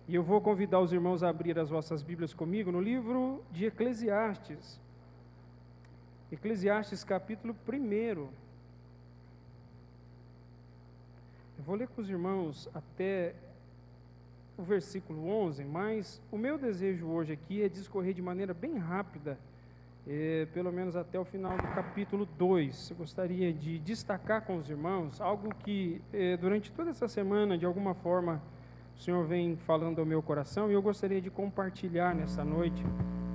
E eu vou convidar os irmãos a abrir as vossas Bíblias comigo no livro de Eclesiastes. Eclesiastes capítulo 1. Eu vou ler com os irmãos até o versículo 11, mas o meu desejo hoje aqui é discorrer de maneira bem rápida, pelo menos até o final do capítulo 2. Eu gostaria de destacar com os irmãos algo que durante toda essa semana, de alguma forma, o Senhor vem falando ao meu coração, e eu gostaria de compartilhar nessa noite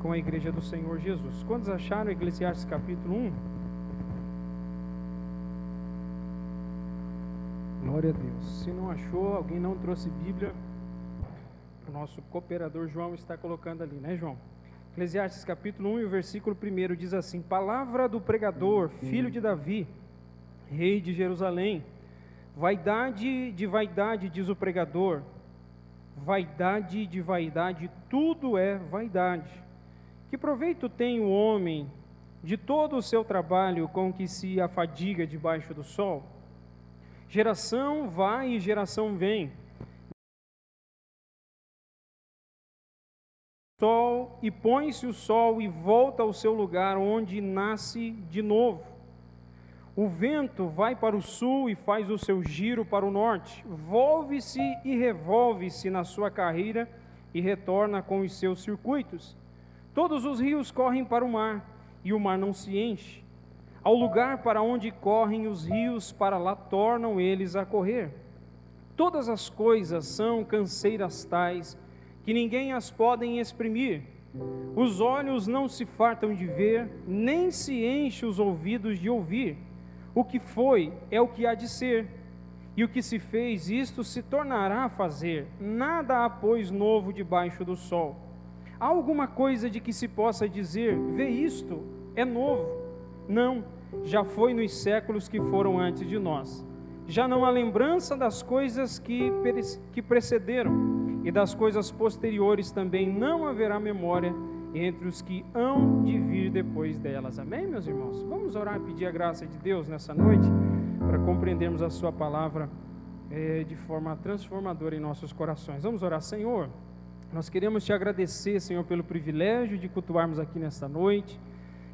com a igreja do Senhor Jesus. Quantos acharam Eclesiastes capítulo 1? Glória a Deus. Se não achou, alguém não trouxe Bíblia, o nosso cooperador João está colocando ali, né, João? Eclesiastes capítulo 1 e o versículo 1 diz assim: Palavra do pregador, filho de Davi, rei de Jerusalém. Vaidade de vaidade, diz o pregador, vaidade de vaidade, tudo é vaidade. Que proveito tem o homem de todo o seu trabalho com que se afadiga debaixo do sol? Geração vai e geração vem, sol, e põe-se o sol e volta ao seu lugar, onde nasce de novo. O vento vai para o sul e faz o seu giro para o norte, volve-se e revolve-se na sua carreira e retorna com os seus circuitos. Todos os rios correm para o mar, e o mar não se enche. Ao lugar para onde correm os rios, para lá tornam eles a correr. Todas as coisas são canseiras tais, que ninguém as podem exprimir. Os olhos não se fartam de ver, nem se enchem os ouvidos de ouvir. O que foi é o que há de ser, e o que se fez, isto se tornará a fazer. Nada há, pois, novo debaixo do sol. Há alguma coisa de que se possa dizer, vê isto, é novo? Não, já foi nos séculos que foram antes de nós. Já não há lembrança das coisas que precederam, e das coisas posteriores também não haverá memória entre os que hão de vir depois delas. Amém, meus irmãos? Vamos orar e pedir a graça de Deus nessa noite, para compreendermos a sua palavra de forma transformadora em nossos corações. Vamos orar. Senhor, nós queremos te agradecer, Senhor, pelo privilégio de cultuarmos aqui nesta noite,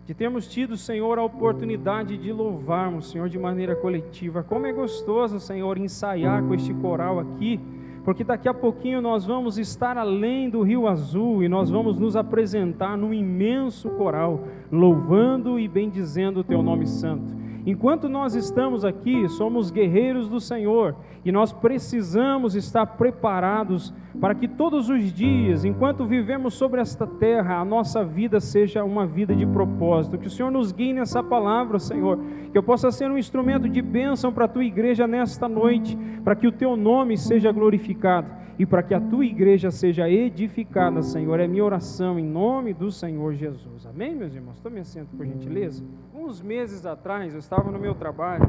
de termos tido, Senhor, a oportunidade de louvarmos, Senhor, de maneira coletiva. Como é gostoso, Senhor, ensaiar com este coral aqui, porque daqui a pouquinho nós vamos estar além do Rio Azul e nós vamos nos apresentar num imenso coral, louvando e bendizendo o teu nome santo. Enquanto nós estamos aqui, somos guerreiros do Senhor, e nós precisamos estar preparados para que todos os dias, enquanto vivemos sobre esta terra, a nossa vida seja uma vida de propósito. Que o Senhor nos guie nessa palavra, Senhor, que eu possa ser um instrumento de bênção para a tua igreja nesta noite, para que o teu nome seja glorificado e para que a tua igreja seja edificada, Senhor. É minha oração em nome do Senhor Jesus. Amém, meus irmãos? Tome assento, por gentileza. Uns meses atrás, eu estava no meu trabalho,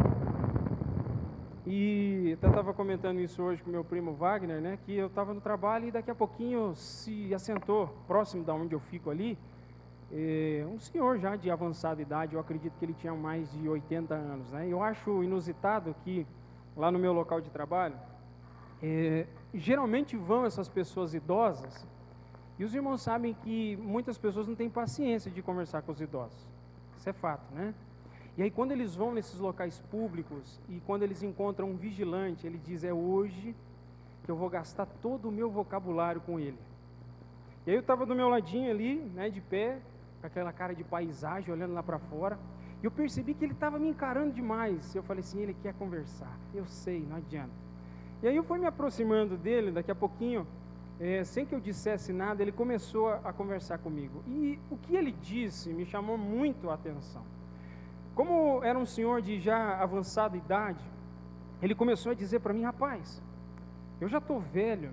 e até estava comentando isso hoje com meu primo Wagner, né, que eu estava no trabalho e daqui a pouquinho se assentou, próximo da onde eu fico ali, um senhor já de avançada idade. Eu acredito que ele tinha mais de 80 anos, né? Eu acho inusitado que lá no meu local de trabalho, geralmente vão essas pessoas idosas, e os irmãos sabem que muitas pessoas não têm paciência de conversar com os idosos. Isso é fato, né? E aí quando eles vão nesses locais públicos e quando eles encontram um vigilante, ele diz, é hoje que eu vou gastar todo o meu vocabulário com ele. E aí eu estava do meu ladinho ali, né, de pé, com aquela cara de paisagem, olhando lá para fora, e eu percebi que ele estava me encarando demais. Eu falei assim, ele quer conversar, eu sei, não adianta. E aí eu fui me aproximando dele, daqui a pouquinho, sem que eu dissesse nada, ele começou a conversar comigo. E o que ele disse me chamou muito a atenção. Como era um senhor de já avançada idade, ele começou a dizer para mim, rapaz, eu já estou velho,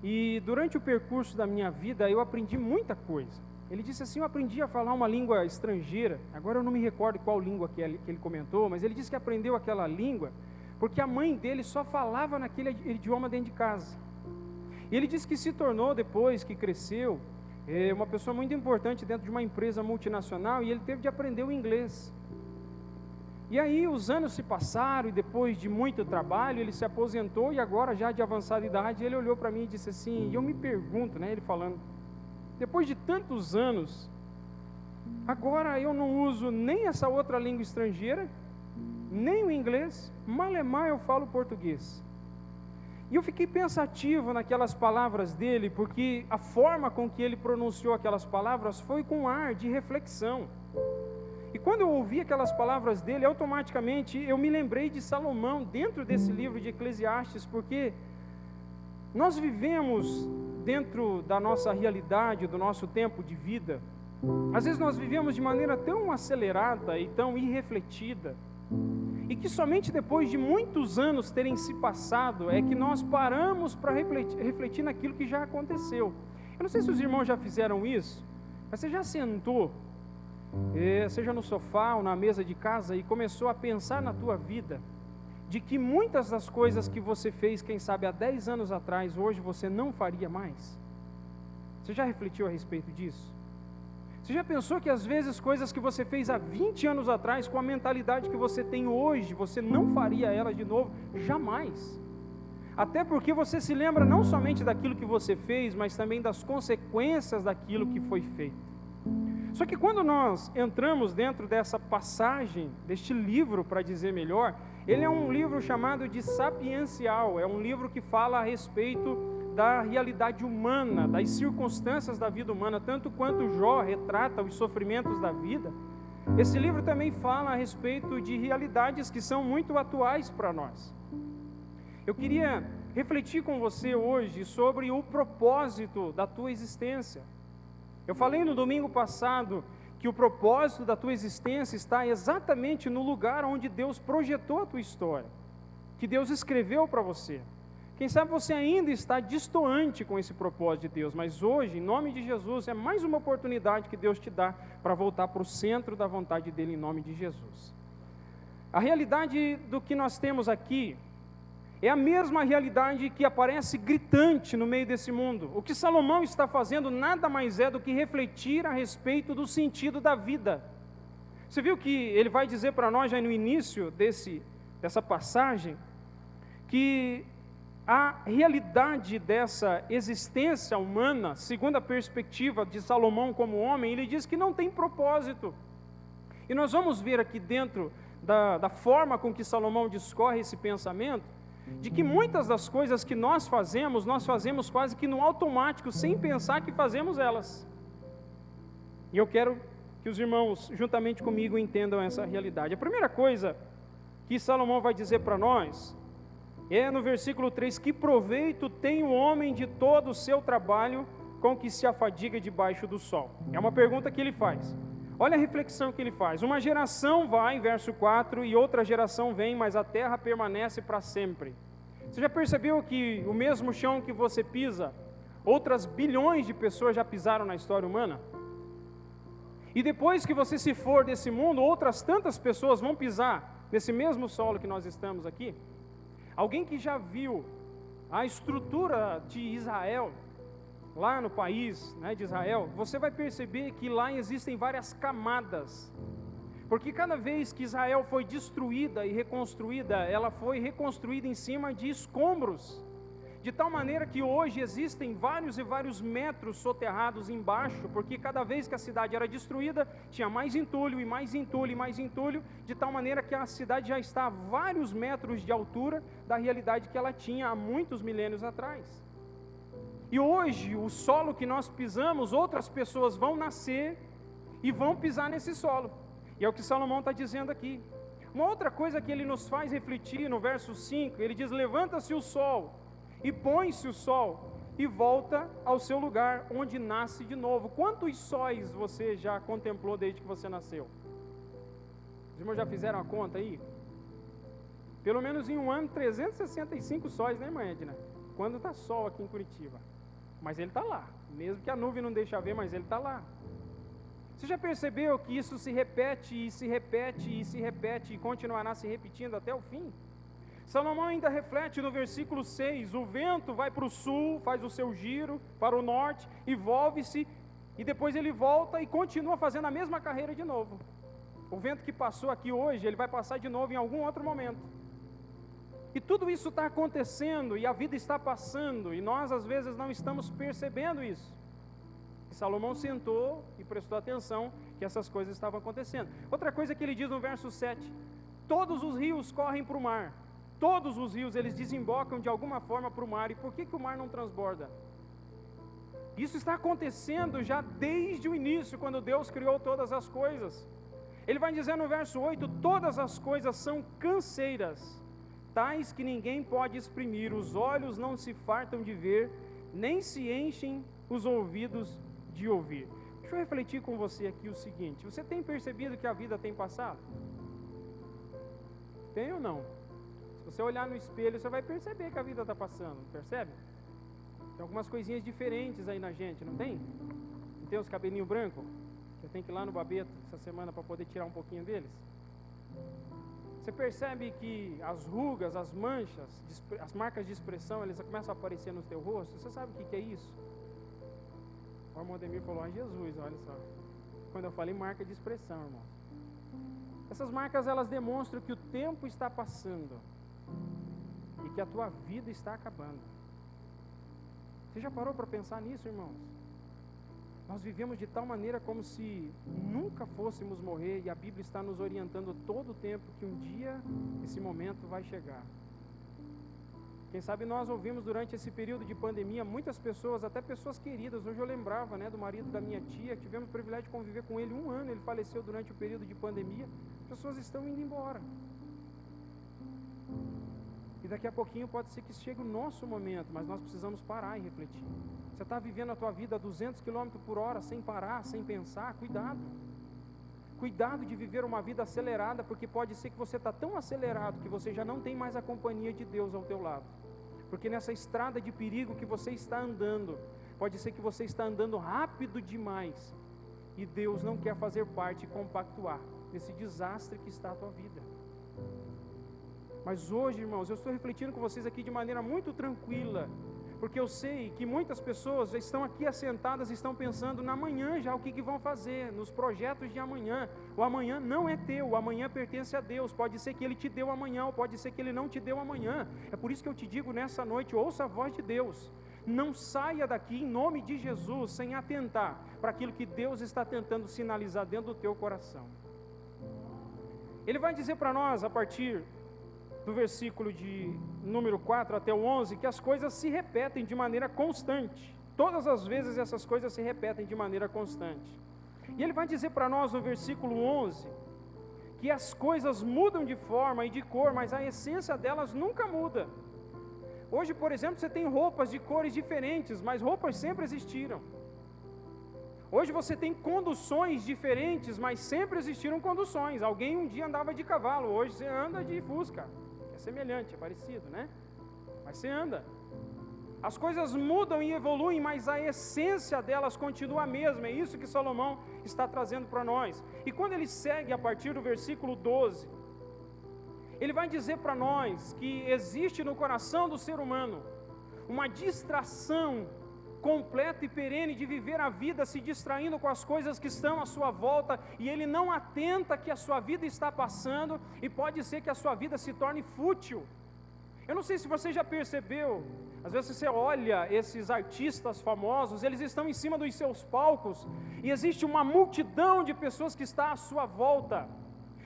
e durante o percurso da minha vida eu aprendi muita coisa. Ele disse assim, eu aprendi a falar uma língua estrangeira, agora eu não me recordo qual língua que ele comentou, mas ele disse que aprendeu aquela língua porque a mãe dele só falava naquele idioma dentro de casa. E ele disse que se tornou, depois que cresceu, uma pessoa muito importante dentro de uma empresa multinacional, e ele teve de aprender o inglês. E aí os anos se passaram e depois de muito trabalho ele se aposentou e agora já de avançada idade ele olhou para mim e disse assim, e eu me pergunto, ele falando, depois de tantos anos, agora eu não uso nem essa outra língua estrangeira, nem o inglês, malemar eu falo português. E eu fiquei pensativo naquelas palavras dele, porque a forma com que ele pronunciou aquelas palavras foi com ar de reflexão. E quando eu ouvi aquelas palavras dele, automaticamente eu me lembrei de Salomão dentro desse livro de Eclesiastes, porque nós vivemos dentro da nossa realidade, do nosso tempo de vida, às vezes nós vivemos de maneira tão acelerada e tão irrefletida, e que somente depois de muitos anos terem se passado, é que nós paramos para refletir naquilo que já aconteceu. Eu não sei se os irmãos já fizeram isso, mas você já sentou, seja no sofá ou na mesa de casa, e começou a pensar na tua vida, de que muitas das coisas que você fez, quem sabe há 10 anos atrás, hoje você não faria mais? Você já refletiu a respeito disso? Você já pensou que às vezes coisas que você fez há 20 anos atrás, com a mentalidade que você tem hoje, você não faria elas de novo? Jamais. Até porque você se lembra não somente daquilo que você fez, mas também das consequências daquilo que foi feito. Só que quando nós entramos dentro dessa passagem, deste livro, para dizer melhor, ele é um livro chamado de sapiencial, é um livro que fala a respeito da realidade humana, das circunstâncias da vida humana, tanto quanto Jó retrata os sofrimentos da vida. Esse livro também fala a respeito de realidades que são muito atuais para nós. Eu queria refletir com você hoje sobre o propósito da tua existência. Eu falei no domingo passado que o propósito da tua existência está exatamente no lugar onde Deus projetou a tua história, que Deus escreveu para você. Quem sabe você ainda está distoante com esse propósito de Deus, mas hoje, em nome de Jesus, é mais uma oportunidade que Deus te dá para voltar para o centro da vontade dEle, em nome de Jesus. A realidade do que nós temos aqui é a mesma realidade que aparece gritante no meio desse mundo. O que Salomão está fazendo nada mais é do que refletir a respeito do sentido da vida. Você viu que ele vai dizer para nós já no início dessa passagem, que a realidade dessa existência humana, segundo a perspectiva de Salomão como homem, ele diz que não tem propósito. E nós vamos ver aqui dentro da forma com que Salomão discorre esse pensamento, de que muitas das coisas que nós fazemos quase que no automático, sem pensar que fazemos elas. E eu quero que os irmãos, juntamente comigo, entendam essa realidade. A primeira coisa que Salomão vai dizer para nós é no versículo 3, que proveito tem o homem de todo o seu trabalho com que se afadiga debaixo do sol? É uma pergunta que ele faz. Olha a reflexão que ele faz. Uma geração vai, verso 4, e outra geração vem, mas a terra permanece para sempre. Você já percebeu que o mesmo chão que você pisa, outras bilhões de pessoas já pisaram na história humana? E depois que você se for desse mundo, outras tantas pessoas vão pisar nesse mesmo solo que nós estamos aqui? Alguém que já viu a estrutura de Israel, lá no país de Israel, você vai perceber que lá existem várias camadas, porque cada vez que Israel foi destruída e reconstruída, ela foi reconstruída em cima de escombros, de tal maneira que hoje existem vários e vários metros soterrados embaixo, porque cada vez que a cidade era destruída, tinha mais entulho e mais entulho e mais entulho, de tal maneira que a cidade já está a vários metros de altura da realidade que ela tinha há muitos milênios atrás. E hoje, o solo que nós pisamos, outras pessoas vão nascer e vão pisar nesse solo. E é o que Salomão está dizendo aqui. Uma outra coisa que ele nos faz refletir no verso 5, ele diz: levanta-se o sol, e põe-se o sol, e volta ao seu lugar, onde nasce de novo. Quantos sóis você já contemplou desde que você nasceu? Os irmãos já fizeram a conta aí? Pelo menos em um ano, 365 sóis, né, irmã Edna? Quando está sol aqui em Curitiba. Mas ele está lá, mesmo que a nuvem não deixe ver, mas ele está lá. Você já percebeu que isso se repete, e se repete, e se repete, e continuará se repetindo até o fim? Salomão ainda reflete no versículo 6, o vento vai para o sul, faz o seu giro, para o norte, e volve-se, e depois ele volta e continua fazendo a mesma carreira de novo. O vento que passou aqui hoje, ele vai passar de novo em algum outro momento. E tudo isso está acontecendo, e a vida está passando, e nós às vezes não estamos percebendo isso. E Salomão sentou e prestou atenção que essas coisas estavam acontecendo. Outra coisa que ele diz no verso 7, todos os rios correm para o mar, todos os rios eles desembocam de alguma forma para o mar, e por que o mar não transborda? Isso está acontecendo já desde o início, quando Deus criou todas as coisas. Ele vai dizer no verso 8, todas as coisas são canseiras, tais que ninguém pode exprimir, os olhos não se fartam de ver, nem se enchem os ouvidos de ouvir. Deixa eu refletir com você aqui o seguinte, você tem percebido que a vida tem passado? Tem ou não? Se você olhar no espelho, você vai perceber que a vida está passando, percebe? Tem algumas coisinhas diferentes aí na gente, não tem? Não tem os cabelinhos brancos? Eu tenho que ir lá no Babeto essa semana para poder tirar um pouquinho deles. Você percebe que as rugas, as manchas, as marcas de expressão, eles começam a aparecer no teu rosto? Você sabe o que é isso? O irmão Ademir falou, Jesus, olha só. Quando eu falei marca de expressão, irmão. Essas marcas, elas demonstram que o tempo está passando e que a tua vida está acabando. Você já parou para pensar nisso, irmãos? Nós vivemos de tal maneira como se nunca fôssemos morrer, e a Bíblia está nos orientando todo o tempo que um dia esse momento vai chegar. Quem sabe nós ouvimos durante esse período de pandemia muitas pessoas, até pessoas queridas. Hoje eu lembrava, do marido da minha tia, que tivemos o privilégio de conviver com ele 1 ano, ele faleceu durante o período de pandemia. As pessoas estão indo embora. E daqui a pouquinho pode ser que chegue o nosso momento, mas nós precisamos parar e refletir. Você está vivendo a tua vida a 200 km por hora, sem parar, sem pensar, cuidado. Cuidado de viver uma vida acelerada, porque pode ser que você está tão acelerado que você já não tem mais a companhia de Deus ao teu lado. Porque nessa estrada de perigo que você está andando, pode ser que você está andando rápido demais, e Deus não quer fazer parte e compactuar nesse desastre que está a tua vida. Mas hoje, irmãos, eu estou refletindo com vocês aqui de maneira muito tranquila, porque eu sei que muitas pessoas já estão aqui assentadas e estão pensando na manhã já o que vão fazer, nos projetos de amanhã. O amanhã não é teu, o amanhã pertence a Deus. Pode ser que Ele te deu amanhã, ou pode ser que Ele não te deu amanhã. É por isso que eu te digo nessa noite, ouça a voz de Deus. Não saia daqui em nome de Jesus sem atentar para aquilo que Deus está tentando sinalizar dentro do teu coração. Ele vai dizer para nós, a partir do versículo de número 4 até o 11, que as coisas se repetem de maneira constante. Todas as vezes essas coisas se repetem de maneira constante. E ele vai dizer para nós no versículo 11, que as coisas mudam de forma e de cor, mas a essência delas nunca muda. Hoje, por exemplo, você tem roupas de cores diferentes, mas roupas sempre existiram. Hoje você tem conduções diferentes, mas sempre existiram conduções. Alguém um dia andava de cavalo, hoje você anda de Fusca. É semelhante, é parecido, né? Mas você anda. As coisas mudam e evoluem, mas a essência delas continua a mesma. É isso que Salomão está trazendo para nós. E quando ele segue a partir do versículo 12, ele vai dizer para nós que existe no coração do ser humano uma distração completa e perene de viver a vida se distraindo com as coisas que estão à sua volta, e ele não atenta que a sua vida está passando, e pode ser que a sua vida se torne fútil. Eu não sei se você já percebeu, às vezes você olha esses artistas famosos, eles estão em cima dos seus palcos, e existe uma multidão de pessoas que está à sua volta,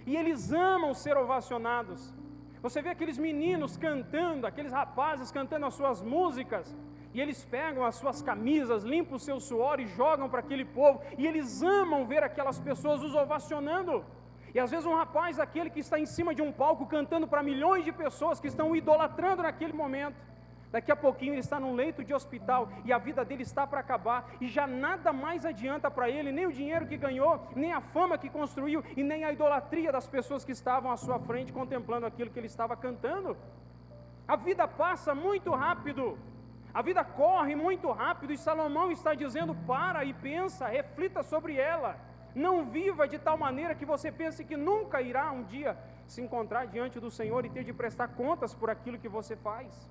e eles amam ser ovacionados. Você vê aqueles meninos cantando, aqueles rapazes cantando as suas músicas, e eles pegam as suas camisas, limpam o seu suor e jogam para aquele povo, e eles amam ver aquelas pessoas os ovacionando. E às vezes um rapaz, aquele que está em cima de um palco cantando para milhões de pessoas que estão o idolatrando naquele momento, daqui a pouquinho ele está num leito de hospital e a vida dele está para acabar, e já nada mais adianta para ele, nem o dinheiro que ganhou, nem a fama que construiu, e nem a idolatria das pessoas que estavam à sua frente contemplando aquilo que ele estava cantando. A vida passa muito rápido, a vida corre muito rápido, e Salomão está dizendo: para e pensa, reflita sobre ela. Não viva de tal maneira que você pense que nunca irá um dia se encontrar diante do Senhor e ter de prestar contas por aquilo que você faz.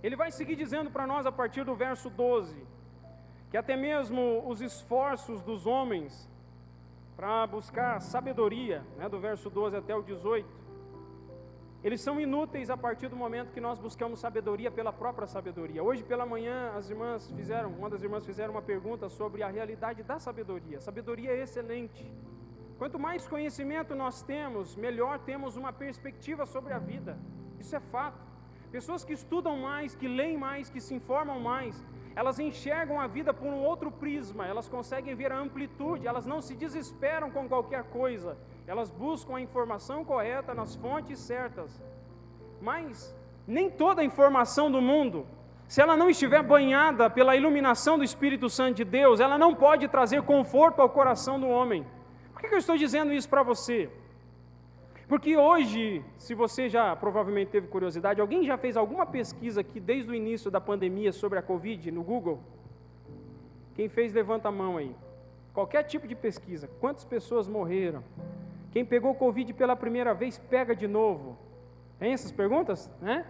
Ele vai seguir dizendo para nós a partir do verso 12, que até mesmo os esforços dos homens para buscar sabedoria, né, do verso 12 até o 18, eles são inúteis a partir do momento que nós buscamos sabedoria pela própria sabedoria. Hoje pela manhã uma das irmãs fizeram uma pergunta sobre a realidade da sabedoria. Sabedoria é excelente. Quanto mais conhecimento nós temos, melhor temos uma perspectiva sobre a vida. Isso é fato. Pessoas que estudam mais, que leem mais, que se informam mais, elas enxergam a vida por um outro prisma, elas conseguem ver a amplitude, elas não se desesperam com qualquer coisa, elas buscam a informação correta nas fontes certas. Mas nem toda a informação do mundo, se ela não estiver banhada pela iluminação do Espírito Santo de Deus, ela não pode trazer conforto ao coração do homem. Por que eu estou dizendo isso para você? Porque hoje, se você já provavelmente teve curiosidade, alguém já fez alguma pesquisa aqui desde o início da pandemia sobre a Covid no Google? Quem fez, levanta a mão aí. Qualquer tipo de pesquisa. Quantas pessoas morreram? Quem pegou Covid pela primeira vez, pega de novo. Tem essas perguntas? Né?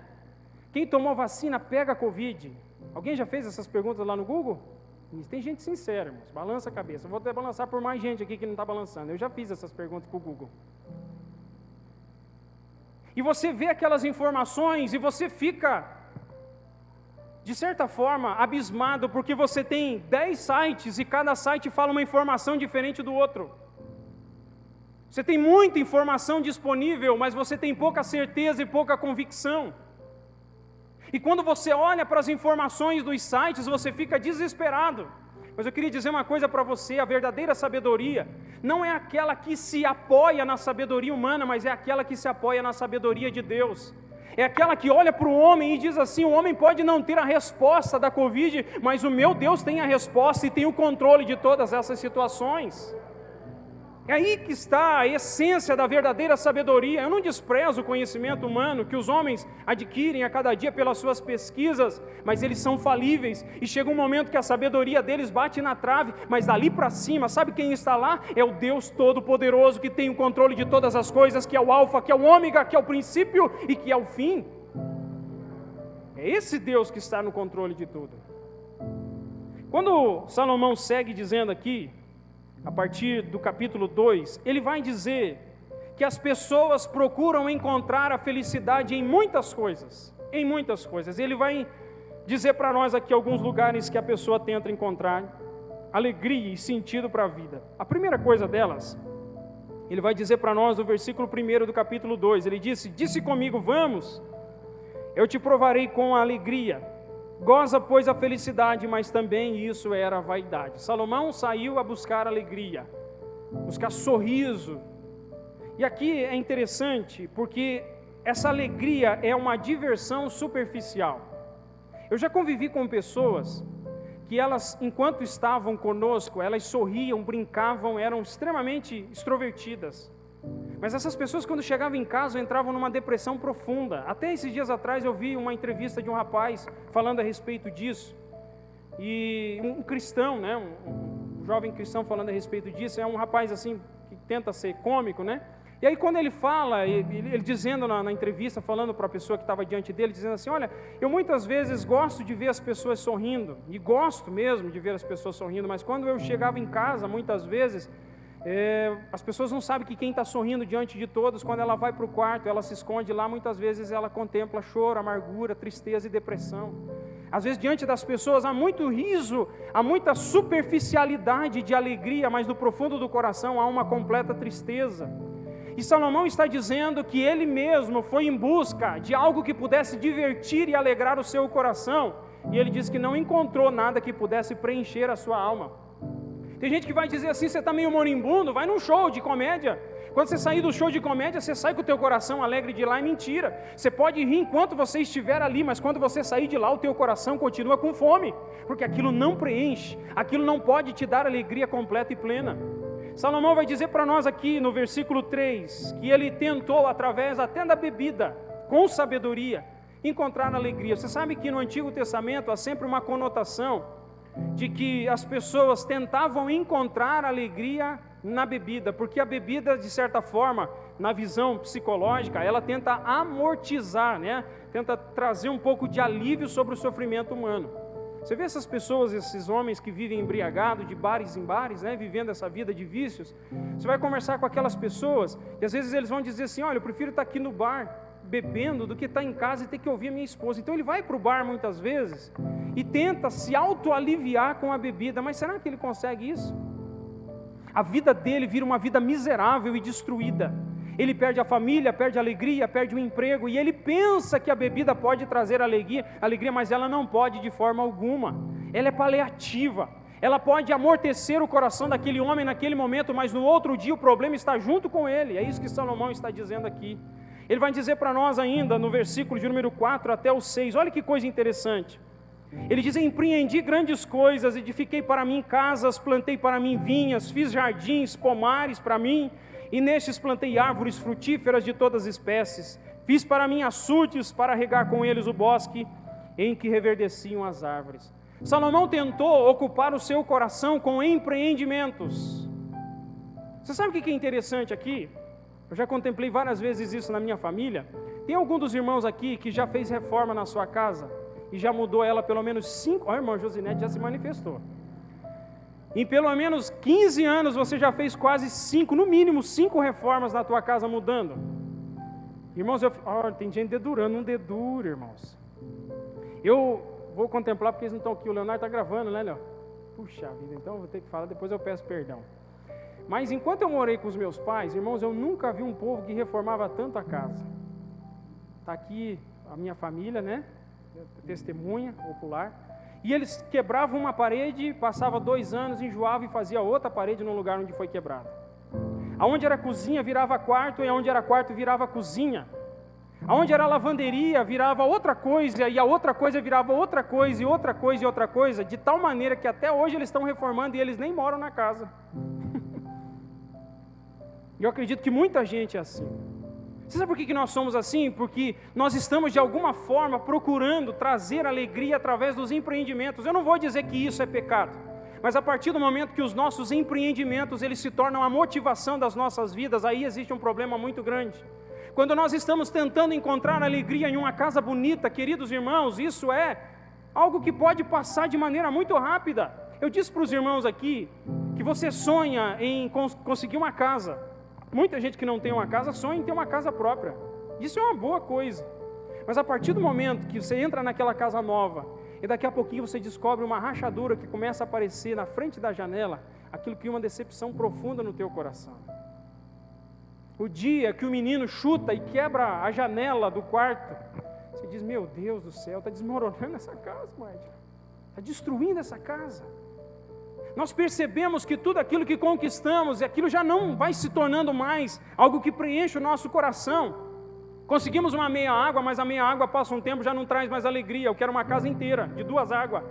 Quem tomou vacina, pega Covid. Alguém já fez essas perguntas lá no Google? Tem gente sincera, irmãos. Balança a cabeça. Eu vou até balançar por mais gente aqui que não está balançando. Eu já fiz essas perguntas para o Google. E você vê aquelas informações e você fica, de certa forma, abismado, porque você tem 10 sites e cada site fala uma informação diferente do outro. Você tem muita informação disponível, mas você tem pouca certeza e pouca convicção. E quando você olha para as informações dos sites, você fica desesperado. Mas eu queria dizer uma coisa para você: a verdadeira sabedoria não é aquela que se apoia na sabedoria humana, mas é aquela que se apoia na sabedoria de Deus. É aquela que olha para o homem e diz assim: o homem pode não ter a resposta da Covid, mas o meu Deus tem a resposta e tem o controle de todas essas situações. É aí que está a essência da verdadeira sabedoria. Eu não desprezo o conhecimento humano que os homens adquirem a cada dia pelas suas pesquisas, mas eles são falíveis, e chega um momento que a sabedoria deles bate na trave, mas dali para cima, sabe quem está lá? É o Deus Todo-Poderoso, que tem o controle de todas as coisas, que é o Alfa, que é o Ômega, que é o princípio e que é o fim. É esse Deus que está no controle de tudo. Quando Salomão segue dizendo aqui, a partir do capítulo 2, ele vai dizer que as pessoas procuram encontrar a felicidade em muitas coisas. Em muitas coisas. Ele vai dizer para nós aqui alguns lugares que a pessoa tenta encontrar alegria e sentido para a vida. A primeira coisa delas, ele vai dizer para nós no versículo 1 do capítulo 2, ele disse comigo, vamos, eu te provarei com a alegria. Goza, pois, a felicidade, mas também isso era vaidade. Salomão saiu a buscar alegria, buscar sorriso. E aqui é interessante, porque essa alegria é uma diversão superficial. Eu já convivi com pessoas que elas, enquanto estavam conosco, elas sorriam, brincavam, eram extremamente extrovertidas. Mas essas pessoas, quando chegavam em casa, entravam numa depressão profunda. Até esses dias atrás eu vi uma entrevista de um rapaz falando a respeito disso. E um cristão, né, um jovem cristão falando a respeito disso, é um rapaz assim que tenta ser cômico, né? E aí quando ele fala, ele dizendo na entrevista, falando para a pessoa que estava diante dele, dizendo assim, olha, eu muitas vezes gosto de ver as pessoas sorrindo, e gosto mesmo de ver as pessoas sorrindo, mas quando eu chegava em casa, muitas vezes, as pessoas não sabem que quem está sorrindo diante de todos, quando ela vai para o quarto, ela se esconde lá, muitas vezes ela contempla choro, amargura, tristeza e depressão. Às vezes diante das pessoas há muito riso, há muita superficialidade de alegria, mas no profundo do coração há uma completa tristeza. E Salomão está dizendo que ele mesmo foi em busca de algo que pudesse divertir e alegrar o seu coração, e ele diz que não encontrou nada que pudesse preencher a sua alma. Tem gente que vai dizer assim, você está meio moribundo, vai num show de comédia. Quando você sair do show de comédia, você sai com o teu coração alegre de lá, é mentira. Você pode rir enquanto você estiver ali, mas quando você sair de lá, o teu coração continua com fome, porque aquilo não preenche, aquilo não pode te dar alegria completa e plena. Salomão vai dizer para nós aqui no versículo 3, que ele tentou, através até da bebida, com sabedoria, encontrar alegria. Você sabe que no Antigo Testamento há sempre uma conotação de que as pessoas tentavam encontrar alegria na bebida, porque a bebida, de certa forma, na visão psicológica, ela tenta amortizar, né? Tenta trazer um pouco de alívio sobre o sofrimento humano. Você vê essas pessoas, esses homens que vivem embriagados, de bares em bares, né, vivendo essa vida de vícios. Você vai conversar com aquelas pessoas, e às vezes eles vão dizer assim: olha, eu prefiro estar aqui no bar, bebendo, do que estar em casa e ter que ouvir a minha esposa. Então ele vai para o bar muitas vezes, e tenta se autoaliviar com a bebida, mas será que ele consegue isso? A vida dele vira uma vida miserável e destruída. Ele perde a família, perde a alegria, perde o emprego, e ele pensa que a bebida pode trazer alegria, mas ela não pode de forma alguma. Ela é paliativa, ela pode amortecer o coração daquele homem naquele momento, mas no outro dia o problema está junto com ele. É isso que Salomão está dizendo aqui. Ele vai dizer para nós ainda, no versículo de número 4 até o 6, olha que coisa interessante. Ele diz: empreendi grandes coisas, edifiquei para mim casas, plantei para mim vinhas, fiz jardins, pomares para mim, e nestes plantei árvores frutíferas de todas as espécies. Fiz para mim açudes para regar com eles o bosque em que reverdeciam as árvores. Salomão tentou ocupar o seu coração com empreendimentos. Você sabe o que é interessante aqui? Eu já contemplei várias vezes isso na minha família. Tem algum dos irmãos aqui que já fez reforma na sua casa e já mudou ela pelo menos 5? Olha, a irmã Josinete já se manifestou. Em pelo menos 15 anos você já fez quase 5, no mínimo 5 reformas na tua casa mudando. Irmãos, tem gente dedurando, não dedura, irmãos. Eu vou contemplar porque eles não estão aqui, o Leonardo está gravando, né, Léo? Puxa vida, então eu vou ter que falar, depois eu peço perdão. Mas enquanto eu morei com os meus pais, irmãos, eu nunca vi um povo que reformava tanto a casa. Está aqui a minha família, né? Testemunha ocular. E eles quebravam uma parede, passava 2 anos, enjoava e fazia outra parede no lugar onde foi quebrada. Aonde era cozinha virava quarto, e aonde era quarto virava cozinha. Aonde era lavanderia virava outra coisa, e a outra coisa virava outra coisa, e outra coisa, e outra coisa, de tal maneira que até hoje eles estão reformando e eles nem moram na casa. E eu acredito que muita gente é assim. Você sabe por que nós somos assim? Porque nós estamos de alguma forma procurando trazer alegria através dos empreendimentos. Eu não vou dizer que isso é pecado, mas a partir do momento que os nossos empreendimentos eles se tornam a motivação das nossas vidas, aí existe um problema muito grande. Quando nós estamos tentando encontrar alegria em uma casa bonita, queridos irmãos, isso é algo que pode passar de maneira muito rápida. Eu disse para os irmãos aqui que você sonha em conseguir uma casa. Muita gente que não tem uma casa sonha em ter uma casa própria. Isso é uma boa coisa. Mas a partir do momento que você entra naquela casa nova, e daqui a pouquinho você descobre uma rachadura que começa a aparecer na frente da janela, aquilo cria uma decepção profunda no teu coração. O dia que o menino chuta e quebra a janela do quarto, você diz: meu Deus do céu, está desmoronando essa casa, Márcio. Está destruindo essa casa. Nós percebemos que tudo aquilo que conquistamos, aquilo já não vai se tornando mais algo que preenche o nosso coração. Conseguimos uma meia água, mas a meia água passa um tempo, já não traz mais alegria. Eu quero uma casa inteira, de 2 águas.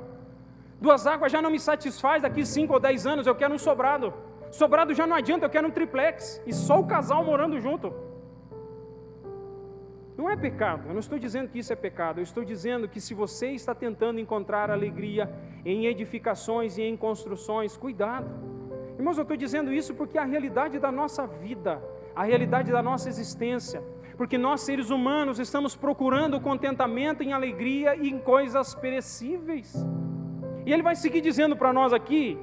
2 águas já não me satisfaz, daqui 5 ou 10 anos eu quero um sobrado. Sobrado já não adianta, eu quero um triplex. E só o casal morando junto. Não é pecado, eu não estou dizendo que isso é pecado, eu estou dizendo que se você está tentando encontrar alegria em edificações e em construções, cuidado. Irmãos, eu estou dizendo isso porque é a realidade da nossa vida, a realidade da nossa existência, porque nós seres humanos estamos procurando contentamento em alegria e em coisas perecíveis. E ele vai seguir dizendo para nós aqui,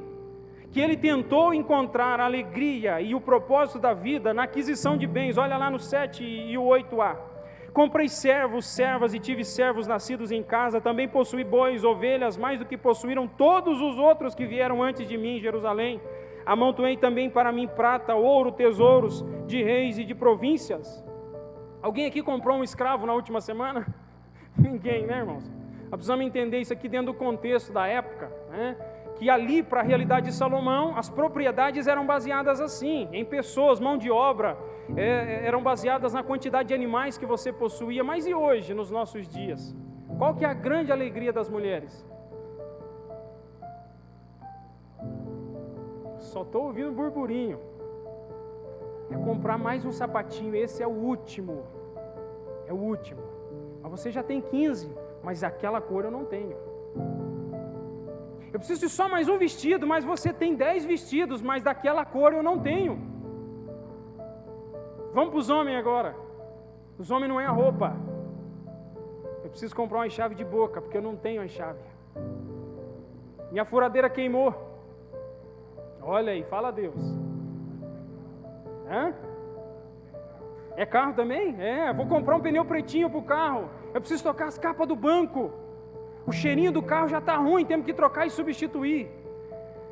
que ele tentou encontrar a alegria e o propósito da vida na aquisição de bens. Olha lá no 7 e o 8a. Comprei servos, servas e tive servos nascidos em casa, também possuí bois, ovelhas, mais do que possuíram todos os outros que vieram antes de mim em Jerusalém. Amontoei também para mim prata, ouro, tesouros de reis e de províncias. Alguém aqui comprou um escravo na última semana? Ninguém, né, irmãos? Precisamos entender isso aqui dentro do contexto da época, né? Que ali, para a realidade de Salomão, as propriedades eram baseadas assim, em pessoas, mão de obra, eram baseadas na quantidade de animais que você possuía. Mas e hoje, nos nossos dias? Qual que é a grande alegria das mulheres? Só estou ouvindo burburinho. É comprar mais um sapatinho, esse é o último. É o último. Mas você já tem 15, mas aquela cor eu não tenho. Eu preciso de só mais um vestido, mas você tem 10 vestidos, mas daquela cor eu não tenho. Vamos para os homens agora. Os homens não é a roupa. Eu preciso comprar uma chave de boca, porque eu não tenho a chave. Minha furadeira queimou. Olha aí, fala a Deus. Hã? É carro também? Vou comprar um pneu pretinho para o carro. Eu preciso trocar as capas do banco. O cheirinho do carro já está ruim, temos que trocar e substituir.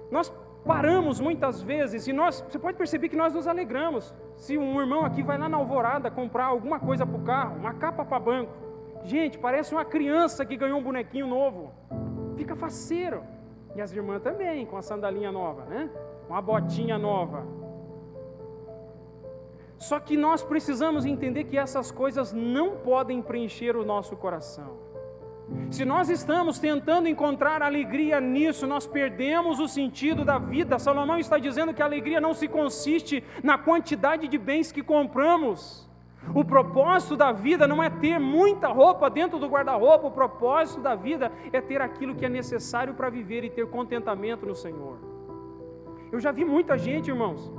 Nós paramos muitas vezes e você pode perceber que nós nos alegramos. Se um irmão aqui vai lá na Alvorada comprar alguma coisa para o carro, uma capa para banco. Gente, parece uma criança que ganhou um bonequinho novo. Fica faceiro. E as irmãs também, com a sandalinha nova, né? Uma botinha nova. Só que nós precisamos entender que essas coisas não podem preencher o nosso coração. Se nós estamos tentando encontrar alegria nisso, nós perdemos o sentido da vida. Salomão está dizendo que a alegria não se consiste na quantidade de bens que compramos. O propósito da vida não é ter muita roupa dentro do guarda-roupa. O propósito da vida é ter aquilo que é necessário para viver e ter contentamento no Senhor. Eu já vi muita gente, irmãos,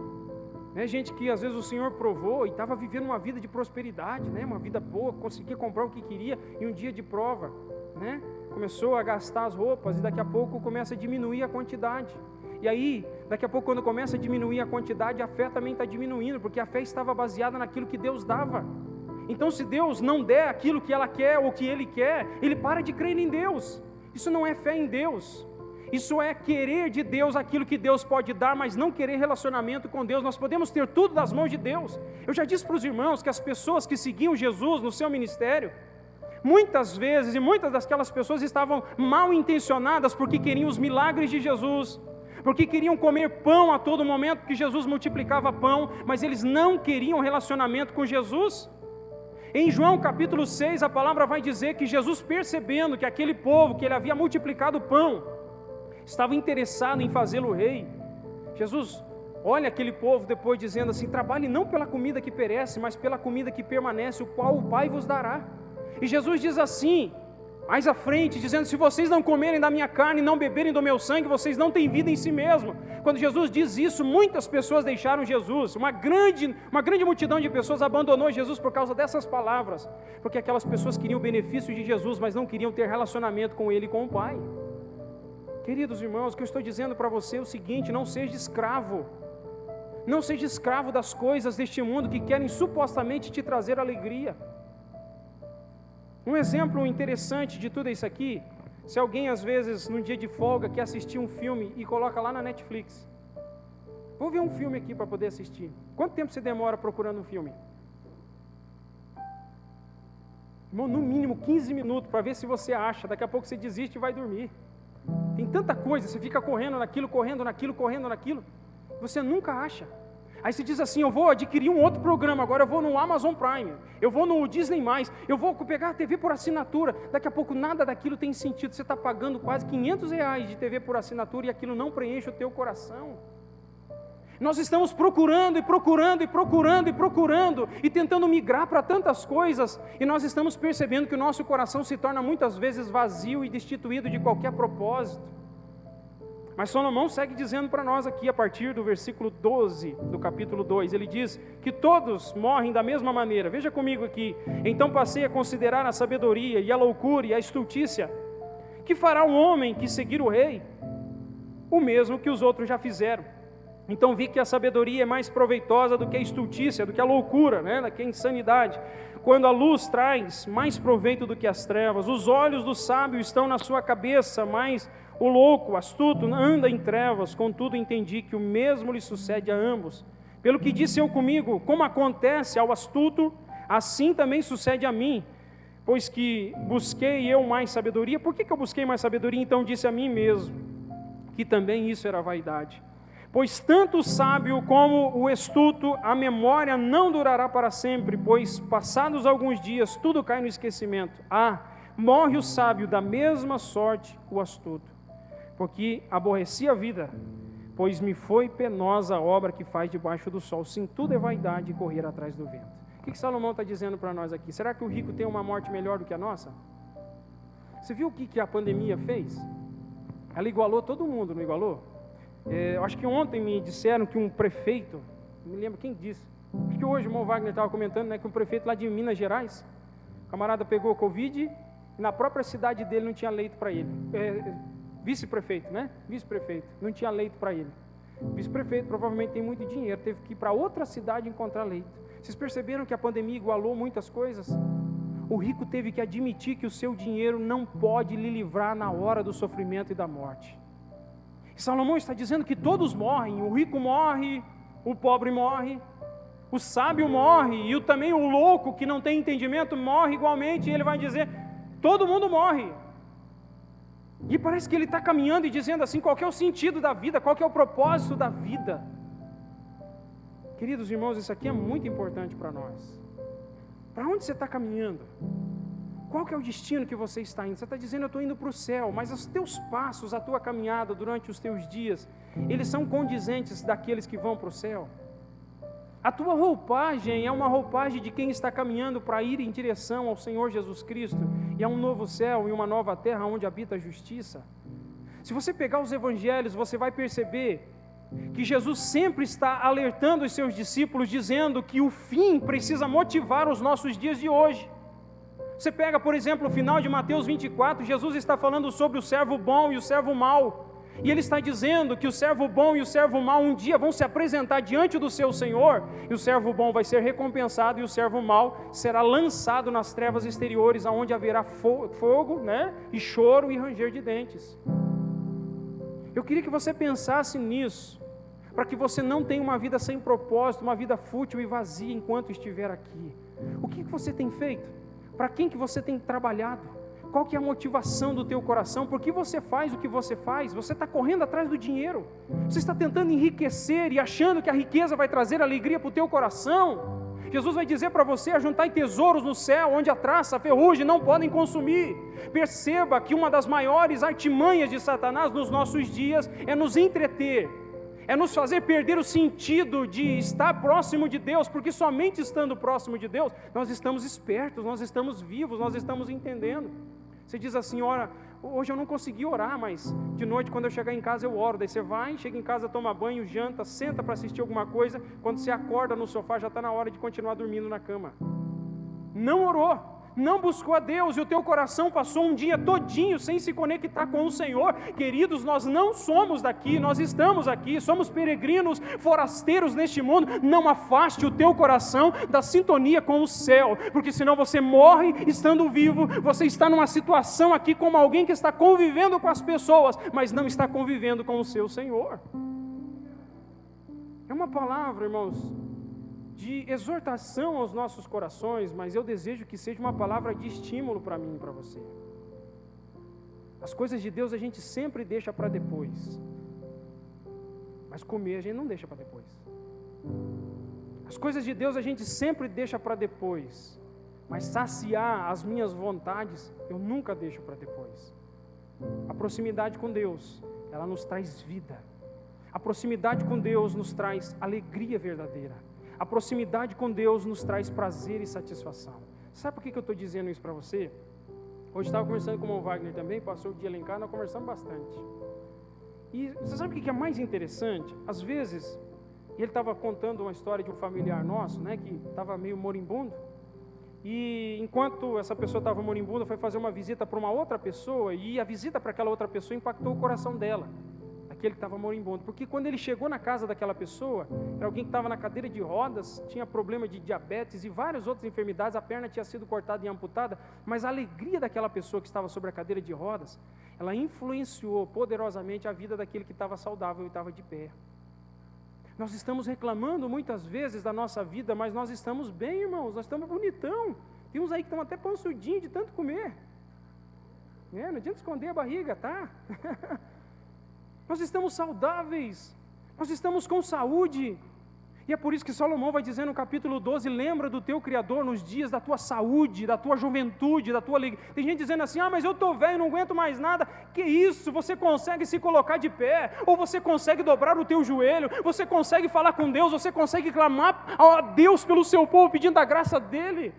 gente que às vezes o Senhor provou e estava vivendo uma vida de prosperidade, uma vida boa, conseguia comprar o que queria em um dia de prova, começou a gastar as roupas e daqui a pouco começa a diminuir a quantidade. E aí, daqui a pouco, quando começa a diminuir a quantidade, a fé também está diminuindo, porque a fé estava baseada naquilo que Deus dava. Então, se Deus não der aquilo que ela quer ou que Ele quer, ele para de crer em Deus. Isso não é fé em Deus. Isso é querer de Deus aquilo que Deus pode dar, mas não querer relacionamento com Deus. Nós podemos ter tudo das mãos de Deus. Eu já disse para os irmãos que as pessoas que seguiam Jesus no seu ministério, muitas vezes, e muitas daquelas pessoas estavam mal intencionadas porque queriam os milagres de Jesus, porque queriam comer pão a todo momento, porque Jesus multiplicava pão, mas eles não queriam relacionamento com Jesus. Em João capítulo 6, a palavra vai dizer que Jesus, percebendo que aquele povo, que ele havia multiplicado pão, estava interessado em fazê-lo rei. Jesus olha aquele povo depois dizendo assim: trabalhe não pela comida que perece, mas pela comida que permanece, o qual o Pai vos dará. E Jesus diz assim, mais à frente, dizendo: se vocês não comerem da minha carne e não beberem do meu sangue, vocês não têm vida em si mesmo. Quando Jesus diz isso, muitas pessoas deixaram Jesus. Uma grande multidão de pessoas abandonou Jesus por causa dessas palavras, porque aquelas pessoas queriam o benefício de Jesus, mas não queriam ter relacionamento com Ele e com o Pai. Queridos irmãos, o que eu estou dizendo para você é o seguinte: não seja escravo. Não seja escravo das coisas deste mundo que querem supostamente te trazer alegria. Um exemplo interessante de tudo isso aqui, se alguém às vezes num dia de folga quer assistir um filme e coloca lá na Netflix, vou ver um filme aqui para poder assistir. Quanto tempo você demora procurando um filme? Irmão, no mínimo 15 minutos para ver se você acha. Daqui a pouco você desiste e vai dormir. Tem tanta coisa, você fica correndo naquilo, você nunca acha. Aí você diz assim: eu vou adquirir um outro programa, agora eu vou no Amazon Prime, eu vou no Disney+, eu vou pegar a TV por assinatura. Daqui a pouco nada daquilo tem sentido, você está pagando quase R$500 de TV por assinatura e aquilo não preenche o teu coração. Nós estamos procurando e tentando migrar para tantas coisas, e nós estamos percebendo que o nosso coração se torna muitas vezes vazio e destituído de qualquer propósito. Mas Salomão segue dizendo para nós aqui, a partir do versículo 12 do capítulo 2, ele diz que todos morrem da mesma maneira. Veja comigo aqui: então passei a considerar a sabedoria e a loucura e a estultícia. Que fará um homem que seguir o rei? O mesmo que os outros já fizeram. Então vi que a sabedoria é mais proveitosa do que a estultícia, do que a loucura, do que a insanidade. Quando a luz traz mais proveito do que as trevas, os olhos do sábio estão na sua cabeça, mas o louco, astuto, anda em trevas. Contudo entendi que o mesmo lhe sucede a ambos. Pelo que disse eu comigo: como acontece ao astuto, assim também sucede a mim. Pois que busquei eu mais sabedoria. Por que eu busquei mais sabedoria? Então disse a mim mesmo que também isso era vaidade. Pois tanto o sábio como o astuto, a memória não durará para sempre, pois passados alguns dias tudo cai no esquecimento. Morre o sábio, da mesma sorte o astuto. Porque aborreci a vida, pois me foi penosa a obra que faz debaixo do sol. Sim, tudo é vaidade e correr atrás do vento. O que Salomão está dizendo para nós aqui? Será que o rico tem uma morte melhor do que a nossa? Você viu o que a pandemia fez? Ela igualou todo mundo, não igualou? Eu acho que ontem me disseram que um prefeito, não me lembro quem disse, acho que hoje o irmão Wagner estava comentando, que um prefeito lá de Minas Gerais, o camarada pegou Covid e na própria cidade dele não tinha leito para ele. vice-prefeito, né? Vice-prefeito, não tinha leito para ele. Vice-prefeito provavelmente tem muito dinheiro, teve que ir para outra cidade encontrar leito. Vocês perceberam que a pandemia igualou muitas coisas? O rico teve que admitir que o seu dinheiro não pode lhe livrar na hora do sofrimento e da morte. E Salomão está dizendo que todos morrem, o rico morre, o pobre morre, o sábio morre, e também o louco que não tem entendimento morre igualmente, e ele vai dizer, todo mundo morre. E parece que ele está caminhando e dizendo assim, qual que é o sentido da vida, qual que é o propósito da vida. Queridos irmãos, isso aqui é muito importante para nós. Para onde você está caminhando? Qual que é o destino que você está indo? Você está dizendo, eu estou indo para o céu, mas os teus passos, a tua caminhada durante os teus dias, eles são condizentes daqueles que vão para o céu? A tua roupagem é uma roupagem de quem está caminhando para ir em direção ao Senhor Jesus Cristo e a um novo céu e uma nova terra onde habita a justiça? Se você pegar os evangelhos, você vai perceber que Jesus sempre está alertando os seus discípulos, dizendo que o fim precisa motivar os nossos dias de hoje. Você pega, por exemplo, o final de Mateus 24, Jesus está falando sobre o servo bom e o servo mau, e ele está dizendo que o servo bom e o servo mau um dia vão se apresentar diante do seu Senhor, e o servo bom vai ser recompensado e o servo mau será lançado nas trevas exteriores, onde haverá fogo, né? E choro e ranger de dentes. Eu queria que você pensasse nisso, para que você não tenha uma vida sem propósito, uma vida fútil e vazia enquanto estiver aqui. O que você tem feito? Para quem que você tem trabalhado? Qual que é a motivação do teu coração? Por que você faz o que você faz? Você está correndo atrás do dinheiro, você está tentando enriquecer e achando que a riqueza vai trazer alegria para o teu coração. Jesus vai dizer para você, ajuntai tesouros no céu, onde a traça, a ferrugem não podem consumir. Perceba que uma das maiores artimanhas de Satanás nos nossos dias é nos entreter, é nos fazer perder o sentido de estar próximo de Deus, porque somente estando próximo de Deus, nós estamos espertos, nós estamos vivos, nós estamos entendendo. Você diz assim, ora, hoje eu não consegui orar, mas de noite quando eu chegar em casa eu oro. Daí você vai, chega em casa, toma banho, janta, senta para assistir alguma coisa, quando você acorda no sofá já está na hora de continuar dormindo na cama. Não orou, não buscou a Deus, e o teu coração passou um dia todinho sem se conectar com o Senhor. Queridos, nós não somos daqui, nós estamos aqui, somos peregrinos, forasteiros neste mundo. Não afaste o teu coração da sintonia com o céu, porque senão você morre estando vivo. Você está numa situação aqui como alguém que está convivendo com as pessoas, mas não está convivendo com o seu Senhor. É uma palavra, irmãos, de exortação aos nossos corações, mas eu desejo que seja uma palavra de estímulo para mim e para você. As coisas de Deus a gente sempre deixa para depois, mas comer a gente não deixa para depois. As coisas de Deus a gente sempre deixa para depois, mas saciar as minhas vontades eu nunca deixo para depois. A proximidade com Deus, ela nos traz vida. A proximidade com Deus nos traz alegria verdadeira. A proximidade com Deus nos traz prazer e satisfação. Sabe por que eu estou dizendo isso para você? Hoje estava conversando com o Wagner também, passou o dia lá em casa, nós conversamos bastante. E você sabe o que é mais interessante? Às vezes, ele estava contando uma história de um familiar nosso, né, que estava meio moribundo, e enquanto essa pessoa estava moribunda, foi fazer uma visita para uma outra pessoa, e a visita para aquela outra pessoa impactou o coração dela, aquele que estava moribundo, porque quando ele chegou na casa daquela pessoa, era alguém que estava na cadeira de rodas, tinha problema de diabetes e várias outras enfermidades, a perna tinha sido cortada e amputada, mas a alegria daquela pessoa que estava sobre a cadeira de rodas, ela influenciou poderosamente a vida daquele que estava saudável e estava de pé. Nós estamos reclamando muitas vezes da nossa vida, mas nós estamos bem, irmãos, nós estamos bonitão. Tem uns aí que estão até pançudinhos de tanto comer. Não adianta esconder a barriga, tá? Nós estamos saudáveis, nós estamos com saúde, e é por isso que Salomão vai dizer no capítulo 12, lembra do teu Criador nos dias da tua saúde, da tua juventude, da tua alegria. Tem gente dizendo assim, mas eu estou velho, não aguento mais nada. Que isso, você consegue se colocar de pé, ou você consegue dobrar o teu joelho, você consegue falar com Deus, você consegue clamar a Deus pelo seu povo, pedindo a graça dEle.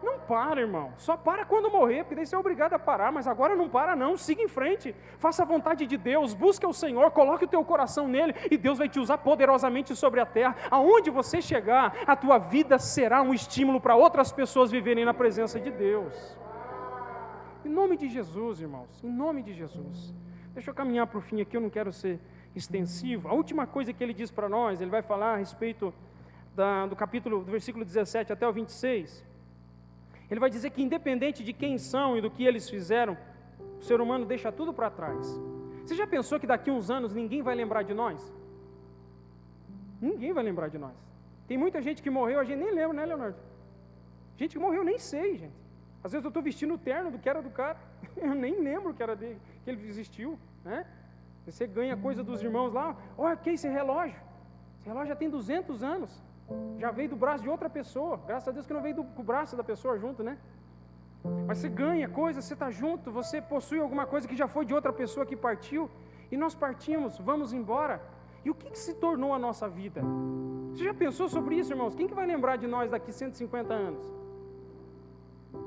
Não para, irmão, só para quando morrer, porque daí você é obrigado a parar, mas agora não para não, siga em frente, faça a vontade de Deus, busque o Senhor, coloque o teu coração nele, e Deus vai te usar poderosamente sobre a terra. Aonde você chegar, a tua vida será um estímulo para outras pessoas viverem na presença de Deus. Em nome de Jesus, irmãos, em nome de Jesus. Deixa eu caminhar para o fim aqui, eu não quero ser extensivo. A última coisa que ele diz para nós, ele vai falar a respeito do versículo 17 até o 26. Ele vai dizer que independente de quem são e do que eles fizeram, o ser humano deixa tudo para trás. Você já pensou que daqui a uns anos ninguém vai lembrar de nós? Ninguém vai lembrar de nós. Tem muita gente que morreu, a gente nem lembra, né, Leonardo? Gente que morreu, eu nem sei, gente. Às vezes eu estou vestindo o terno do que era do cara, eu nem lembro que era dele, que ele existiu, né? Você ganha coisa dos irmãos lá, olha, que é esse relógio? Esse relógio já tem 200 anos, já veio do braço de outra pessoa, graças a Deus que não veio do braço da pessoa junto, né? Mas você ganha coisa, você está junto, você possui alguma coisa que já foi de outra pessoa que partiu, e nós partimos, vamos embora. E o que se tornou a nossa vida? Você já pensou sobre isso, irmãos? Quem que vai lembrar de nós daqui 150 anos?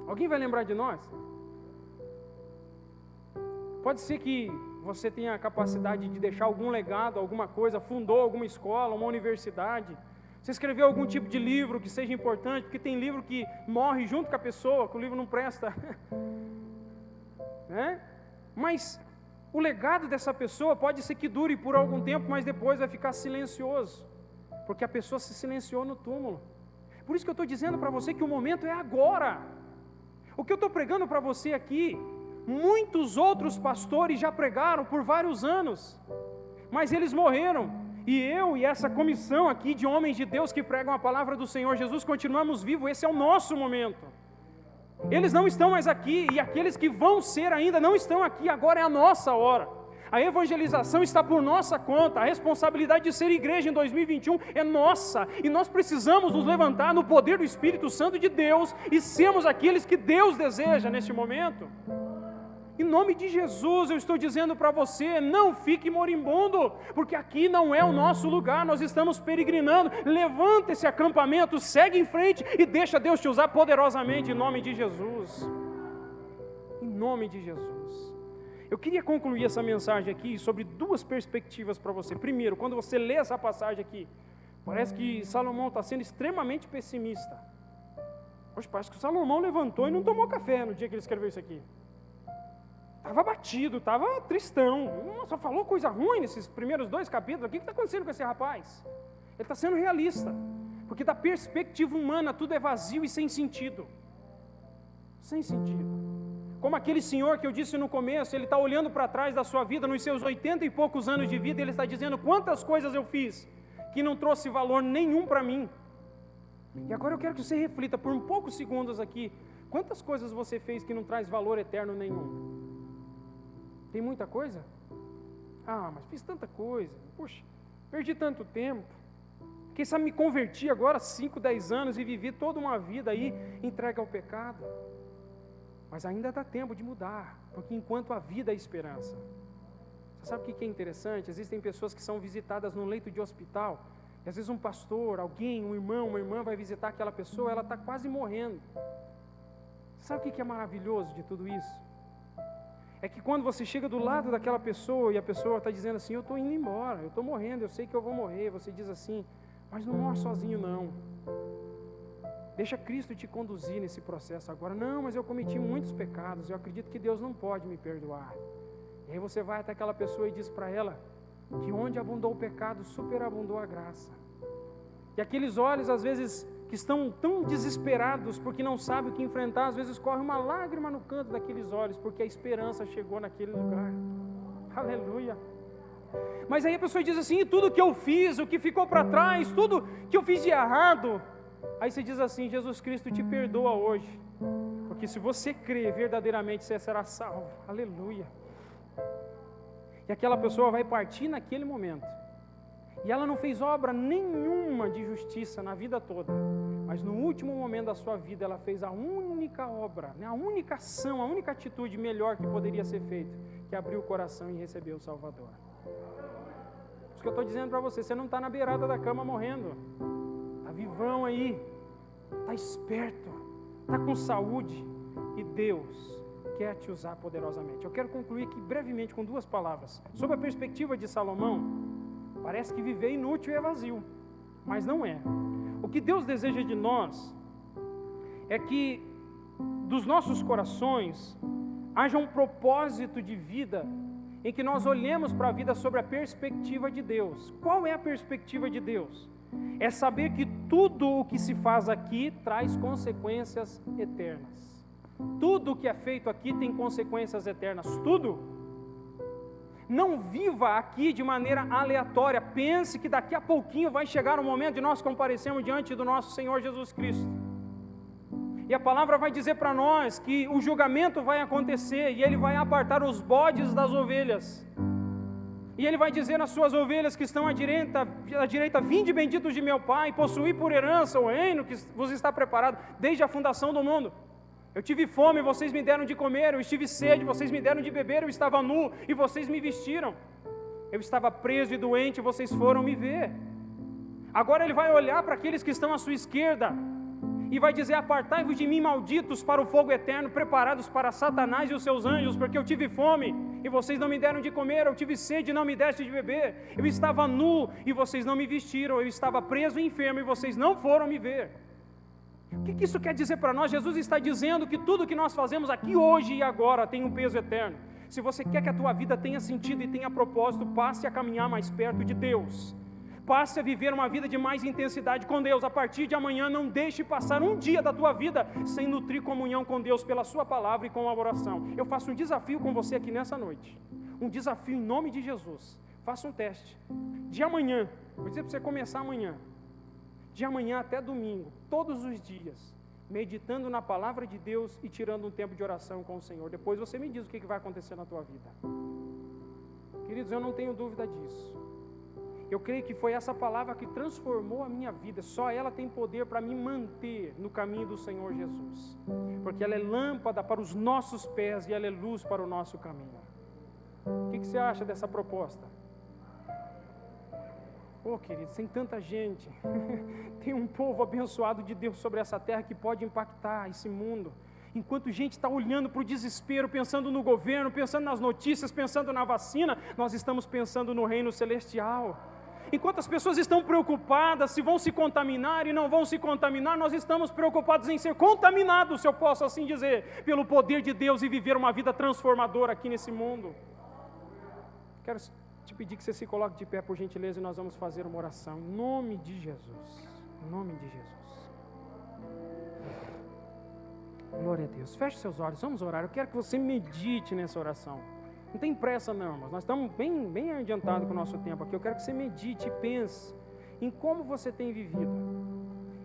Alguém vai lembrar de nós? Pode ser que você tenha a capacidade de deixar algum legado, alguma coisa, fundou alguma escola, uma universidade, você escreveu algum tipo de livro que seja importante, porque tem livro que morre junto com a pessoa, que o livro não presta, né? Mas o legado dessa pessoa pode ser que dure por algum tempo, mas depois vai ficar silencioso, porque a pessoa se silenciou no túmulo. Por isso que eu estou dizendo para você que o momento é agora. O que eu estou pregando para você aqui, muitos outros pastores já pregaram por vários anos, mas eles morreram. E eu e essa comissão aqui de homens de Deus que pregam a palavra do Senhor Jesus, continuamos vivos, esse é o nosso momento. Eles não estão mais aqui, e aqueles que vão ser ainda não estão aqui, agora é a nossa hora. A evangelização está por nossa conta, a responsabilidade de ser igreja em 2021 é nossa, e nós precisamos nos levantar no poder do Espírito Santo de Deus, e sermos aqueles que Deus deseja neste momento. Em nome de Jesus, eu estou dizendo para você, não fique moribundo, porque aqui não é o nosso lugar, nós estamos peregrinando. Levanta esse acampamento, segue em frente e deixa Deus te usar poderosamente em nome de Jesus. Em nome de Jesus. Eu queria concluir essa mensagem aqui sobre duas perspectivas para você. Primeiro, quando você lê essa passagem aqui, parece que Salomão está sendo extremamente pessimista. Poxa, parece que o Salomão levantou e não tomou café no dia que ele escreveu isso aqui. Estava abatido, estava tristão, só falou coisa ruim nesses primeiros 2 capítulos. O que está acontecendo com esse rapaz? Ele está sendo realista, porque da perspectiva humana tudo é vazio e sem sentido. Sem sentido. Como aquele senhor que eu disse no começo, ele está olhando para trás da sua vida, nos seus 80 e poucos anos de vida, ele está dizendo quantas coisas eu fiz, que não trouxe valor nenhum para mim. E agora eu quero que você reflita por poucos segundos aqui, quantas coisas você fez que não traz valor eterno nenhum? Tem muita coisa? Ah, mas fiz tanta coisa, poxa, perdi tanto tempo. Quem sabe me converti agora 5, 10 anos e vivi toda uma vida aí entregue ao pecado. Mas ainda dá tempo de mudar, porque enquanto a vida é esperança. Você sabe o que é interessante? Existem pessoas que são visitadas num leito de hospital, e às vezes um pastor, alguém, um irmão, uma irmã vai visitar aquela pessoa, ela está quase morrendo. Sabe o que é maravilhoso de tudo isso? É que quando você chega do lado daquela pessoa e a pessoa está dizendo assim, eu estou indo embora, eu estou morrendo, eu sei que eu vou morrer, você diz assim, mas não morre sozinho não. Deixa Cristo te conduzir nesse processo agora. Não, mas eu cometi muitos pecados, eu acredito que Deus não pode me perdoar. E aí você vai até aquela pessoa e diz para ela que onde abundou o pecado, superabundou a graça. E aqueles olhos às vezes que estão tão desesperados porque não sabem o que enfrentar, às vezes corre uma lágrima no canto daqueles olhos, porque a esperança chegou naquele lugar. Aleluia. Mas aí a pessoa diz assim, e tudo que eu fiz, o que ficou para trás, tudo que eu fiz de errado, aí você diz assim, Jesus Cristo te perdoa hoje, porque se você crer verdadeiramente, você será salvo. Aleluia. E aquela pessoa vai partir naquele momento, e ela não fez obra nenhuma de justiça na vida toda, mas no último momento da sua vida, ela fez a única obra, a única ação, a única atitude melhor que poderia ser feita, que abriu o coração e recebeu o Salvador. Isso que eu estou dizendo para você, você não está na beirada da cama morrendo, está vivão aí, está esperto, está com saúde, e Deus quer te usar poderosamente. Eu quero concluir aqui brevemente com 2 palavras, sob a perspectiva de Salomão. Parece que viver é inútil e é vazio, mas não é. O que Deus deseja de nós é que dos nossos corações haja um propósito de vida em que nós olhemos para a vida sobre a perspectiva de Deus. Qual é a perspectiva de Deus? É saber que tudo o que se faz aqui traz consequências eternas. Tudo o que é feito aqui tem consequências eternas, tudo. Não viva aqui de maneira aleatória, pense que daqui a pouquinho vai chegar o momento de nós comparecermos diante do nosso Senhor Jesus Cristo. E a palavra vai dizer para nós que o julgamento vai acontecer e Ele vai apartar os bodes das ovelhas. E Ele vai dizer às suas ovelhas que estão à direita, vinde benditos de meu Pai, possuí por herança o reino que vos está preparado desde a fundação do mundo. Eu tive fome, vocês me deram de comer, eu estive sede, vocês me deram de beber, eu estava nu e vocês me vestiram. Eu estava preso e doente, vocês foram me ver. Agora Ele vai olhar para aqueles que estão à sua esquerda e vai dizer, apartai-vos de mim, malditos, para o fogo eterno, preparados para Satanás e os seus anjos, porque eu tive fome e vocês não me deram de comer, eu tive sede e não me deste de beber, eu estava nu e vocês não me vestiram, eu estava preso e enfermo e vocês não foram me ver. O que isso quer dizer para nós? Jesus está dizendo que tudo que nós fazemos aqui hoje e agora tem um peso eterno. Se você quer que a tua vida tenha sentido e tenha propósito, passe a caminhar mais perto de Deus. Passe a viver uma vida de mais intensidade com Deus. A partir de amanhã, não deixe passar um dia da tua vida sem nutrir comunhão com Deus pela sua palavra e com a oração. Eu faço um desafio com você aqui nessa noite. Um desafio em nome de Jesus. Faça um teste. De amanhã, vou dizer para você começar amanhã. De amanhã até domingo, todos os dias, meditando na palavra de Deus e tirando um tempo de oração com o Senhor. Depois você me diz o que vai acontecer na tua vida. Queridos, eu não tenho dúvida disso. Eu creio que foi essa palavra que transformou a minha vida. Só ela tem poder para me manter no caminho do Senhor Jesus. Porque ela é lâmpada para os nossos pés e ela é luz para o nosso caminho. O que você acha dessa proposta? Queridos, tem tanta gente, tem um povo abençoado de Deus sobre essa terra que pode impactar esse mundo. Enquanto gente está olhando para o desespero, pensando no governo, pensando nas notícias, pensando na vacina, nós estamos pensando no reino celestial. Enquanto as pessoas estão preocupadas se vão se contaminar e não vão se contaminar, nós estamos preocupados em ser contaminados, se eu posso assim dizer, pelo poder de Deus e viver uma vida transformadora aqui nesse mundo. Quero te pedir que você se coloque de pé, por gentileza, e nós vamos fazer uma oração, em nome de Jesus, em nome de Jesus. Glória a Deus. Feche seus olhos, vamos orar. Eu quero que você medite nessa oração. Não tem pressa não, irmãos, nós estamos bem adiantados com o nosso tempo aqui. Eu quero que você medite e pense em como você tem vivido,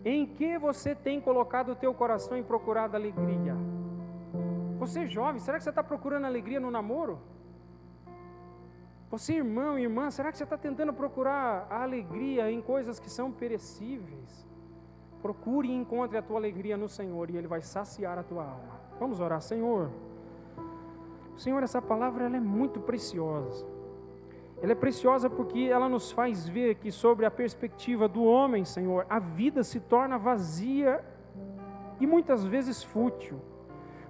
em que você tem colocado o teu coração e procurado alegria. Você jovem, será que você está procurando alegria no namoro? Você, irmão e irmã, será que você está tentando procurar a alegria em coisas que são perecíveis? Procure e encontre a tua alegria no Senhor e Ele vai saciar a tua alma. Vamos orar. Senhor, essa palavra ela é muito preciosa. Ela é preciosa porque ela nos faz ver que sobre a perspectiva do homem, Senhor, a vida se torna vazia e muitas vezes fútil.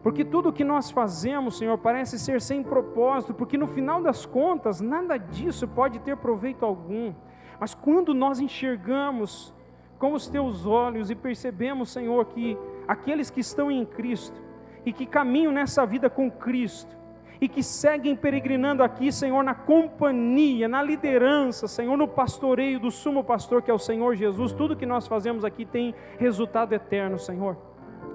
Porque tudo o que nós fazemos, Senhor, parece ser sem propósito, porque no final das contas, nada disso pode ter proveito algum. Mas quando nós enxergamos com os teus olhos e percebemos, Senhor, que aqueles que estão em Cristo e que caminham nessa vida com Cristo e que seguem peregrinando aqui, Senhor, na companhia, na liderança, Senhor, no pastoreio do sumo pastor que é o Senhor Jesus, tudo que nós fazemos aqui tem resultado eterno, Senhor.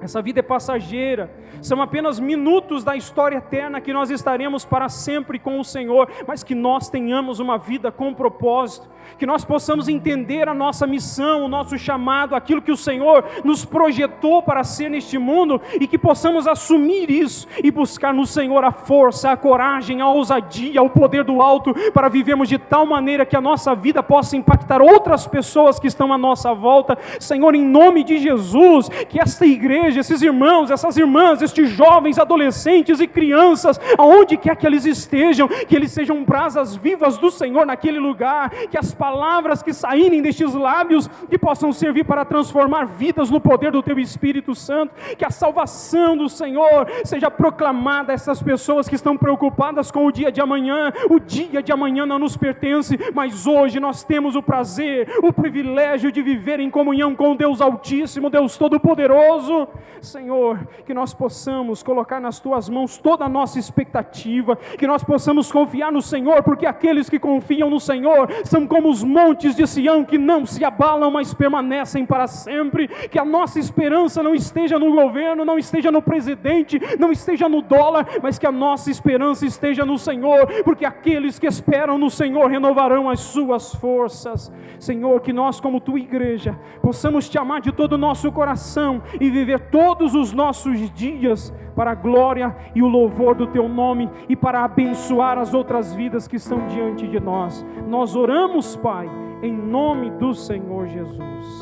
Essa vida é passageira, são apenas minutos da história eterna que nós estaremos para sempre com o Senhor, mas que nós tenhamos uma vida com propósito, que nós possamos entender a nossa missão, o nosso chamado, aquilo que o Senhor nos projetou para ser neste mundo, e que possamos assumir isso e buscar no Senhor a força, a coragem, a ousadia, o poder do alto, para vivermos de tal maneira que a nossa vida possa impactar outras pessoas que estão à nossa volta. Senhor, em nome de Jesus, que esta igreja, esses irmãos, essas irmãs, estes jovens, adolescentes e crianças, aonde quer que eles estejam, que eles sejam brasas vivas do Senhor naquele lugar, que as palavras que saírem destes lábios, que possam servir para transformar vidas no poder do Teu Espírito Santo, que a salvação do Senhor seja proclamada a essas pessoas que estão preocupadas com o dia de amanhã. O dia de amanhã não nos pertence, mas hoje nós temos o prazer, o privilégio de viver em comunhão com o Deus Altíssimo, Deus Todo-Poderoso. Senhor, que nós possamos colocar nas Tuas mãos toda a nossa expectativa, que nós possamos confiar no Senhor, porque aqueles que confiam no Senhor são como os montes de Sião, que não se abalam, mas permanecem para sempre. Que a nossa esperança não esteja no governo, não esteja no presidente, não esteja no dólar, mas que a nossa esperança esteja no Senhor, porque aqueles que esperam no Senhor renovarão as suas forças. Senhor, que nós, como Tua igreja, possamos Te amar de todo o nosso coração e viver todos os nossos dias para a glória e o louvor do Teu nome e para abençoar as outras vidas que estão diante de nós. Nós oramos, Pai, em nome do Senhor Jesus.